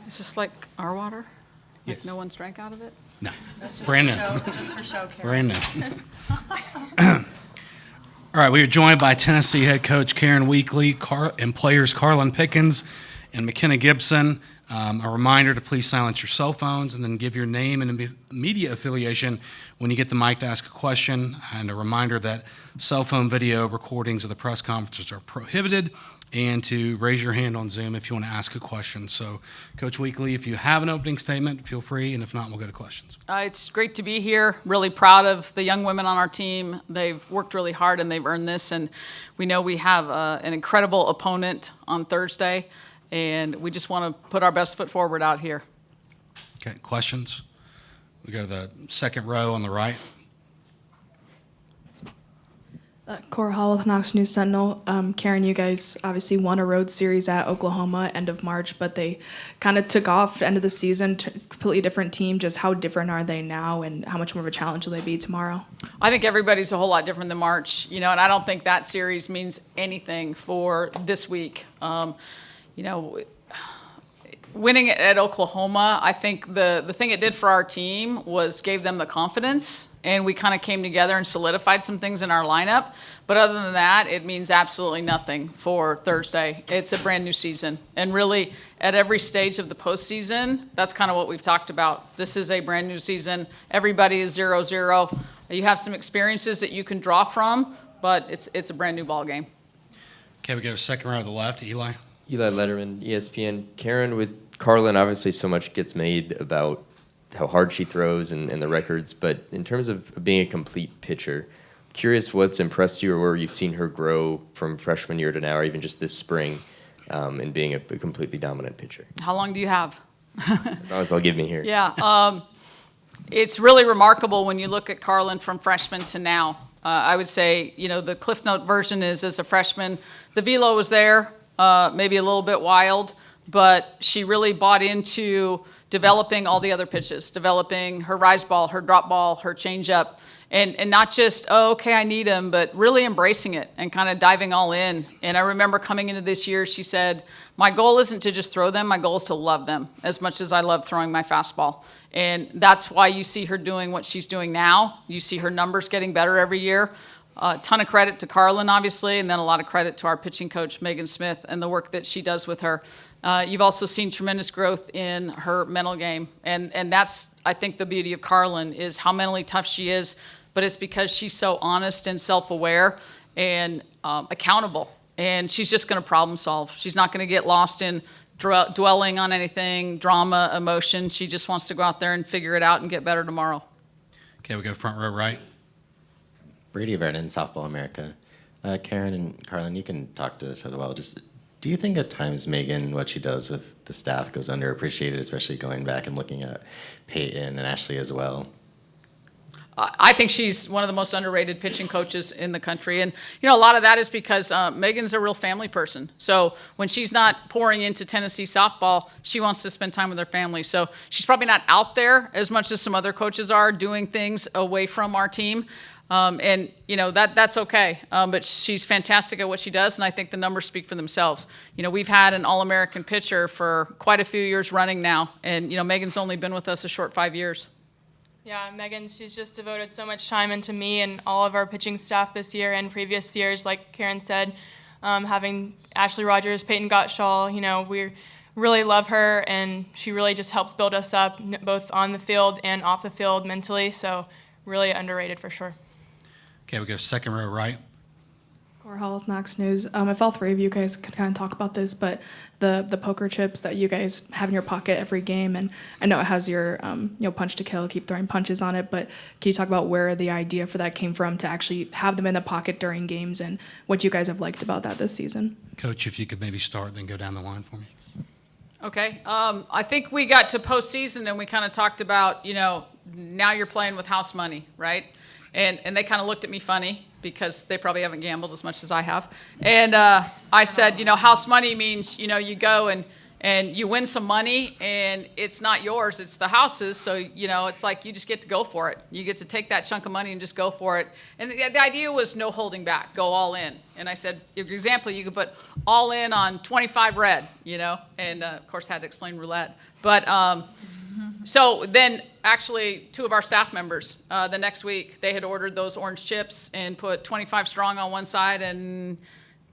Is this like our water? Like Yes. no one's drank out of it? No. Brand new. Just for show, Karen. Brand new. All right, we are joined by Tennessee head coach Karen Weekly and players Carlin Pickens and McKenna Gibson. A reminder to please silence your cell phones and then give your name and media affiliation when you get the mic to ask a question. And a reminder that cell phone video recordings of the press conferences are prohibited, and to raise your hand on Zoom if you want to ask a question. So, Coach Weekly, if you have an opening statement, feel free, and if not, we'll go to questions. It's great to be here. Really proud of the young women on our team. They've worked really hard and they've earned this. And we know we have an incredible opponent on Thursday, and we just want to put our best foot forward out here. Okay, questions? We go to the second row on the right. Cora Hall with Knox News Sentinel. Karen, you guys obviously won a road series at Oklahoma end of March, but they kind of took off end of the season, completely different team. Just how different are they now, and how much more of a challenge will they be tomorrow? I think everybody's a whole lot different than March, and I don't think that series means anything for this week. Winning at Oklahoma, I think the thing it did for our team was gave them the confidence, and we kind of came together and solidified some things in our lineup. But other than that, it means absolutely nothing for Thursday. It's a brand new season, and really at every stage of the postseason, that's kind of what we've talked about. This is a brand new season. Everybody is 0-0. You have some experiences that you can draw from, but it's a brand new ball game. Okay, we go second row to the left. Eli. Eli Letterman, ESPN. Karen, with Carlin, obviously so much gets made about how hard she throws and the records, but in terms of being a complete pitcher, curious what's impressed you or where you've seen her grow from freshman year to now, or even just this spring, in being a completely dominant pitcher. How long do you have? As long as they'll give me here. Yeah, it's really remarkable when you look at Carlin from freshman to now. I would say, the Cliff Note version is as a freshman, the velo was there, maybe a little bit wild, but she really bought into developing all the other pitches, developing her rise ball, her drop ball, her changeup, and not just, okay, I need him, but really embracing it and kind of diving all in. And I remember coming into this year, she said, my goal isn't to just throw them, my goal is to love them as much as I love throwing my fastball. And that's why you see her doing what she's doing now. You see her numbers getting better every year. A ton of credit to Carlin, obviously, and then a lot of credit to our pitching coach, Megan Smith, and the work that she does with her. You've also seen tremendous growth in her mental game, and that's, I think, the beauty of Carlin is how mentally tough she is, but it's because she's so honest and self-aware and accountable, and she's just going to problem solve. She's not going to get lost in dwelling on anything, drama, emotion. She just wants to go out there and figure it out and get better tomorrow. Okay, we go front row right. Brady Vernon, Softball America. Karen and Carlin, you can talk to this as well. Just, do you think at times Megan, what she does with the staff goes underappreciated, especially going back and looking at Peyton and Ashley as well? I think she's one of the most underrated pitching coaches in the country. And, a lot of that is because Megan's a real family person. So when she's not pouring into Tennessee softball, she wants to spend time with her family. So she's probably not out there as much as some other coaches are doing things away from our team. That's okay. But she's fantastic at what she does, and I think the numbers speak for themselves. We've had an All-American pitcher for quite a few years running now, and, Megan's only been with us a short 5 years. Yeah, Megan, she's just devoted so much time into me and all of our pitching staff this year and previous years, like Karen said, having Ashley Rogers, Peyton Gottschall, we really love her, and she really just helps build us up both on the field and off the field mentally, so really underrated for sure. Okay, we go second row right. Cora Hall with Knox News. If all three of you guys could kind of talk about this, but the poker chips that you guys have in your pocket every game, and I know it has your punch to kill, keep throwing punches on it, but can you talk about where the idea for that came from to actually have them in the pocket during games, and what you guys have liked about that this season? Coach, if you could maybe start, then go down the line for me. Okay. I think we got to postseason and we kind of talked about, now you're playing with house money, right? And they kind of looked at me funny because they probably haven't gambled as much as I have. And I said, house money means, you go and and you win some money, and it's not yours, it's the house's. So, you know, it's like you just get to go for it. You get to take that chunk of money and just go for it. And the idea was no holding back, go all in. And I said, for example, you could put all in on 25 red, you know, and of course had to explain roulette. But so then actually 2 of our staff members, the next week, they had ordered those orange chips and put 25 strong on one side and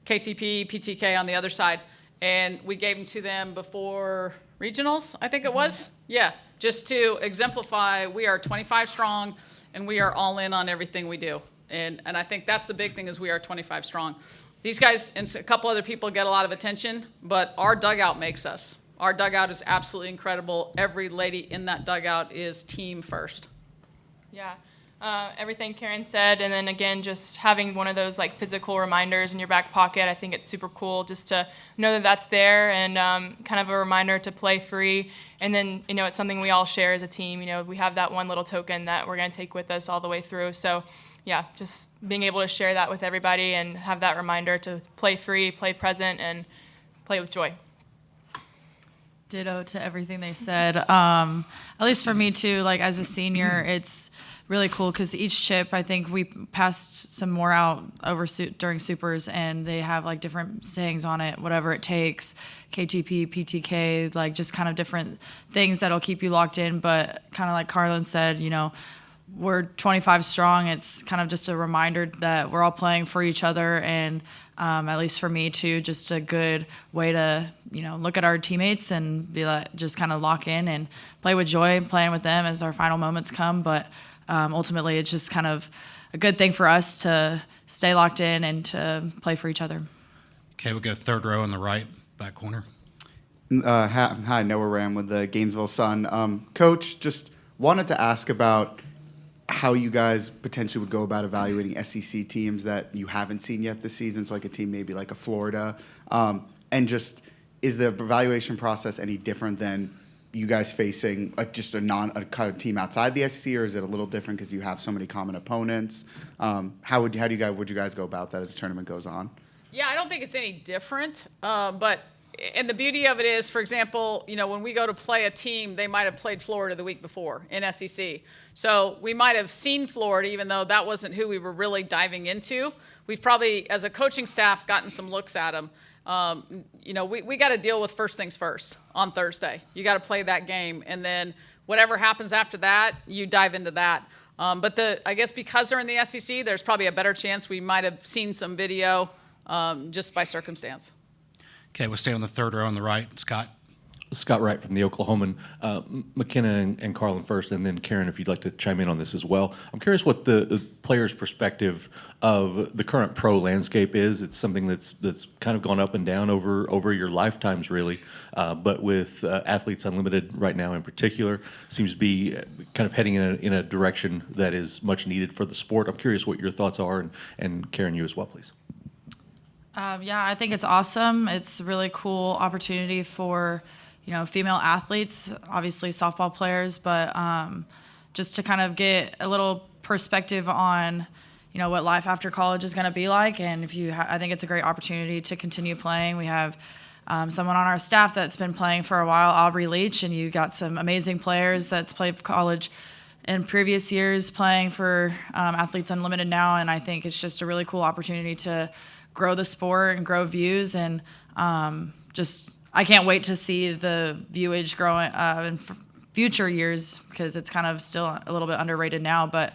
KTP, PTK on the other side. And we gave them to them before regionals, I think it was. Yeah, just to exemplify we are 25 strong and we are all in on everything we do. And I think that's the big thing is we are 25 strong. These guys and a couple other people get a lot of attention, but our dugout makes us. Our dugout is absolutely incredible. Every lady in that dugout is team first. Yeah, everything Karen said, and then again, just having one of those like physical reminders in your back pocket, I think it's super cool just to know that that's there and kind of a reminder to play free. And then, you know, it's something we all share as a team. You know, we have that one little token that we're going to take with us all the way through. So, yeah, just being able to share that with everybody and have that reminder to play free, play present, and play with joy. Ditto to everything they said. At least for me too, like as a senior, it's really cool because each chip, I think we passed some more out over during supers, and they have like different sayings on it, whatever it takes, KTP, PTK, like just kind of different things that'll keep you locked in. But kind of like Carlin said, you know, we're 25 strong. It's kind of just a reminder that we're all playing for each other, and at least for me too, just a good way to, you know, look at our teammates and be like, just kind of lock in and play with joy, playing with them as our final moments come. But ultimately, it's just kind of a good thing for us to stay locked in and to play for each other. Okay, we'll go third row in the right, back corner. Hi, Noah Ram with the Gainesville Sun. Coach, just wanted to ask about how you guys potentially would go about evaluating SEC teams that you haven't seen yet this season, so like a team maybe like a Florida. And just, is the evaluation process any different than you guys facing just a kind of team outside the SEC, or is it a little different because you have so many common opponents? Would you guys go about that as the tournament goes on? Yeah, I don't think it's any different, but and the beauty of it is, for example, you know, when we go to play a team, they might have played Florida the week before in SEC. So we might have seen Florida, even though that wasn't who we were really diving into. We've probably, as a coaching staff, gotten some looks at them. You know, we got to deal with first things first on Thursday. You got to play that game, and then whatever happens after that, you dive into that. But I guess because they're in the SEC, there's probably a better chance we might have seen some video just by circumstance. Okay, we'll stay on the third row on the right. Scott. Scott Wright from the Oklahoman. McKenna and Carlin first, and then Karen, if you'd like to chime in on this as well. I'm curious what the player's perspective of the current pro landscape is. It's something that's kind of gone up and down over your lifetimes, really. But with Athletes Unlimited right now in particular, seems to be kind of heading in a direction that is much needed for the sport. I'm curious what your thoughts are, and Karen, you as well, please. Yeah, I think it's awesome. It's a really cool opportunity for, you know, female athletes, obviously softball players, but just to kind of get a little perspective on, you know, what life after college is going to be like. And if you, I think it's a great opportunity to continue playing. We have someone on our staff that's been playing for a while, Aubrey Leach, and you got some amazing players that's played college in previous years playing for Athletes Unlimited now. And I think it's just a really cool opportunity to grow the sport and grow views, and just I can't wait to see the viewage grow in future years, because it's kind of still a little bit underrated now, but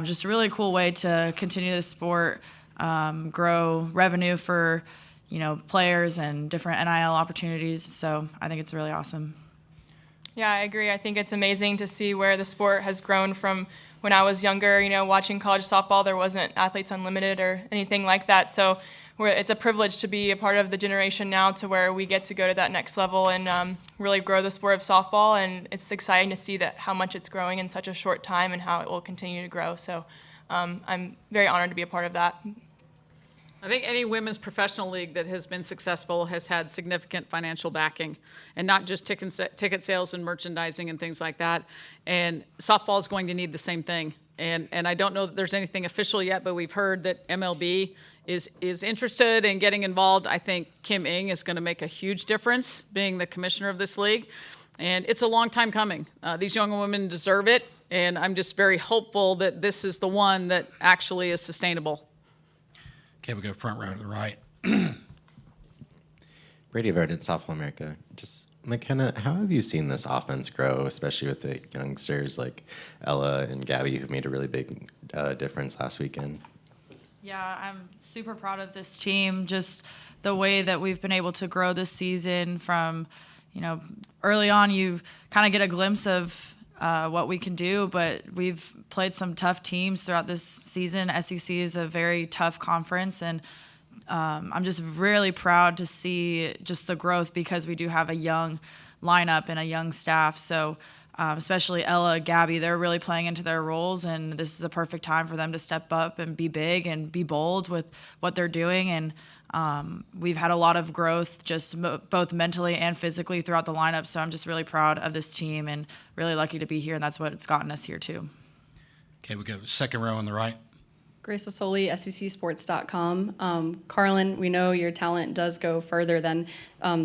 just a really cool way to continue the sport, grow revenue for, you know, players and different NIL opportunities. So I think it's really awesome. Yeah, I agree. I think it's amazing to see where the sport has grown from when I was younger. You know, watching college softball, there wasn't Athletes Unlimited or anything like that. So it's a privilege to be a part of the generation now to where we get to go to that next level and really grow the sport of softball. And it's exciting to see that how much it's growing in such a short time and how it will continue to grow. So I'm very honored to be a part of that. I think any women's professional league that has been successful has had significant financial backing, and not just ticket sales and merchandising and things like that. And softball is going to need the same thing. And I don't know that there's anything official yet, but we've heard that MLB is interested in getting involved. I think Kim Ng is going to make a huge difference being the commissioner of this league. And it's a long time coming. These young women deserve it. And I'm just very hopeful that this is the one that actually is sustainable. Okay, we go front row to the right. Brady Verdon, Softball America. Just McKenna, how have you seen this offense grow, especially with the youngsters like Ella and Gabby, who made a really big difference last weekend? Yeah, I'm super proud of this team. Just the way that we've been able to grow this season from, early on you kind of get a glimpse of what we can do, but we've played some tough teams throughout this season. SEC is a very tough conference, and I'm just really proud to see just the growth because we do have a young lineup and a young staff. So especially Ella, Gabby, they're really playing into their roles, and this is a perfect time for them to step up and be big and be bold with what they're doing. And we've had a lot of growth just both mentally and physically throughout the lineup. So I'm just really proud of this team and really lucky to be here, and that's what it's gotten us here too. Okay, we go second row on the right. Grace Osoli, SECsports.com. Carlin, we know your talent does go further than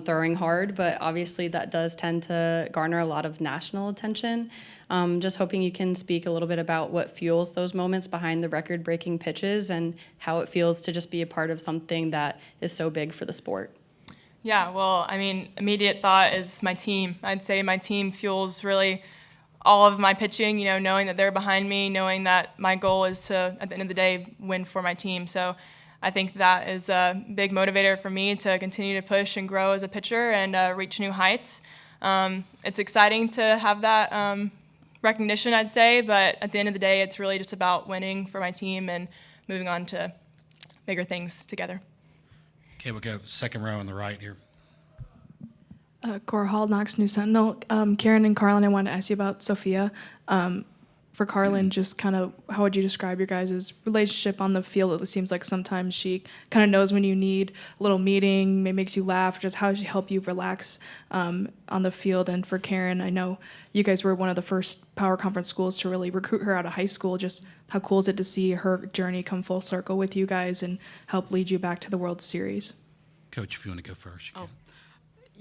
throwing hard, but obviously that does tend to garner a lot of national attention. Just hoping you can speak a little bit about what fuels those moments behind the record-breaking pitches and how it feels to just be a part of something that is so big for the sport. Yeah, well, I mean, immediate thought is my team. I'd say my team fuels really all of my pitching, knowing that they're behind me, knowing that my goal is to, at the end of the day, win for my team. So I think that is a big motivator for me to continue to push and grow as a pitcher and reach new heights. It's exciting to have that recognition, I'd say, but at the end of the day, it's really just about winning for my team and moving on to bigger things together. Okay, we'll go second row on the right here. Cora Hall, Knox News Sentinel. Karen and Carlin, I wanted to ask you about Sophia. For Carlin, just kind of how would you describe your guys' relationship on the field? It seems like sometimes she kind of knows when you need a little meeting, maybe makes you laugh. Just how does she help you relax on the field? And for Karen, I know you guys were one of the first power conference schools to really recruit her out of high school. Just how cool is it to see her journey come full circle with you guys and help lead you back to the World Series? Coach, if you want to go first. You can.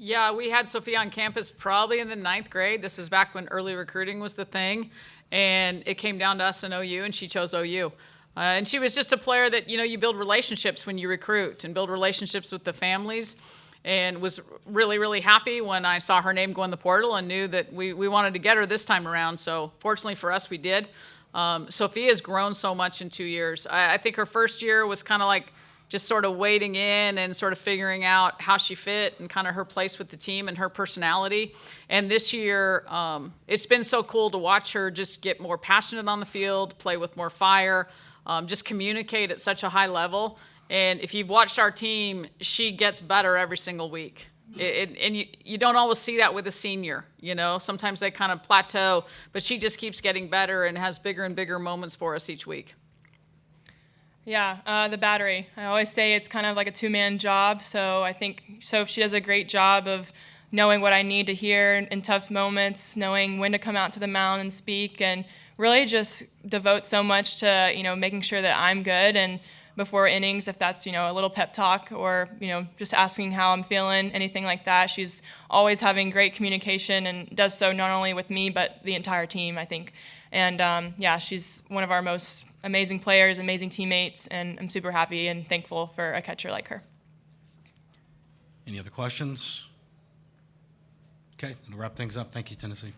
Yeah, we had Sophia on campus probably in the 9th grade. This is back when early recruiting was the thing. And it came down to us in OU, and she chose OU. And she was just a player that, you build relationships when you recruit and build relationships with the families. And was really, really happy when I saw her name go in the portal and knew that we wanted to get her this time around. So fortunately for us, we did. Sophia has grown so much in 2 years. I think her first year was kind of like just sort of wading in and sort of figuring out how she fit and kind of her place with the team and her personality. And this year, it's been so cool to watch her just get more passionate on the field, play with more fire, just communicate at such a high level. And if you've watched our team, she gets better every single week. And you don't always see that with a senior, Sometimes they kind of plateau, but she just keeps getting better and has bigger and bigger moments for us each week. Yeah, the battery. I always say it's kind of like a two-man job, so I think she does a great job of knowing what I need to hear in tough moments, knowing when to come out to the mound and speak, and really just devote so much to, making sure that I'm good and before innings, if that's, a little pep talk or, just asking how I'm feeling, anything like that. She's always having great communication and does so not only with me, but the entire team, I think. And she's one of our most amazing players, amazing teammates, and I'm super happy and thankful for a catcher like her. Any other questions? Okay, we'll wrap things up. Thank you, Tennessee.